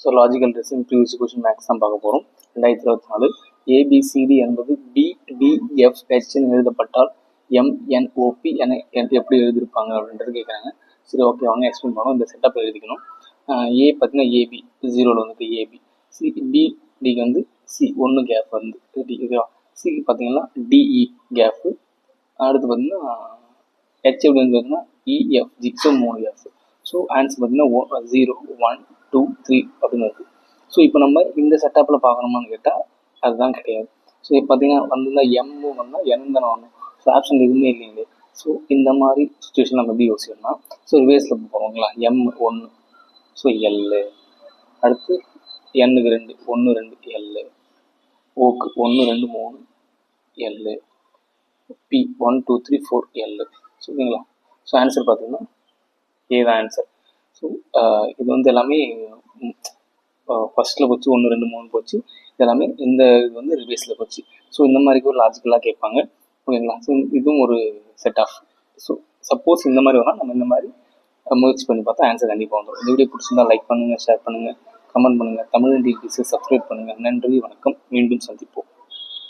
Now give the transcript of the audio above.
So logical reasoning previous question maths தான் பார்க்க போகிறோம். 2024 ஏபிசிடி என்பது பிடிஎஃப்ஹெச்னு எழுதப்பட்டால் எம்என்ஓபி என எப்படி எழுதியிருப்பாங்க அப்படின்றது கேட்குறாங்க. சரி, ஓகே, வாங்க எக்ஸ்பிளைன் பண்ணோம். இந்த செட்டப் எழுதிக்கணும். ஏ பார்த்தீங்கன்னா ஏபி 0ல் வந்துட்டு ஏபி, சி பிடிக்கு வந்து சி 1 கேப் வந்து டி, ஓகேவா. சிக்கு பார்த்தீங்கன்னா டிஇ கேப்பு, அடுத்து பார்த்தீங்கன்னா ஹெச் எப்படி வந்து பார்த்தீங்கன்னா E F G, so 3 gap. So answer பார்த்தீங்கன்னா 0 1 2 3 அப்படின்னு இருக்குது. ஸோ இப்போ நம்ம இந்த செட்டப்பில் பார்க்கணுமான்னு கேட்டால் அதுதான் கிடையாது. ஸோ இப்போ பார்த்தீங்கன்னா வந்திருந்தால் எம்மு வந்தால் என் தானே வரணும். ஸோ ஆப்ஷன் எதுவுமே இல்லைங்களே. ஸோ இந்த மாதிரி சுச்சுவேஷன் நம்ம எப்படி யோசிக்கணும்னா, ஸோ ரிவேர்ஸில் போகிறோங்களா, எம் 1, ஸோ எல்லு, அடுத்து எண்ணுக்கு 2 1 2 எல்லு, ஓக்கு 1 2 3 எல்லு, பி 1 2 3 4 எல்லு. ஸோ ஓகேங்களா. ஸோ ஆன்சர் பார்த்தீங்கன்னா ஏ தான் ஆன்சர். ஸோ இது வந்து எல்லாமே ஃபஸ்ட்டில் போச்சு, 1 2 3 போச்சு, இது எல்லாமே இந்த இது வந்து ரிவேர்ஸில் போச்சு. ஸோ இந்த மாதிரி ஒரு லாஜிக்கலாக கேட்பாங்க, ஓகேங்களா. ஸோ இதுவும் ஒரு செட் ஆஃப். ஸோ சப்போஸ் இந்த மாதிரி வரால் நம்ம இந்த மாதிரி முயற்சி பண்ணி பார்த்தா ஆன்சர் கண்டிப்பாக வந்துடும். இந்த வீடியோ பிடிச்சிருந்தா லைக் பண்ணுங்கள், ஷேர் பண்ணுங்கள், கமெண்ட் பண்ணுங்கள். தமிழ் டிடிசி சப்ஸ்கிரைப் பண்ணுங்கள். நன்றி, வணக்கம், மீண்டும் சந்திப்போம்.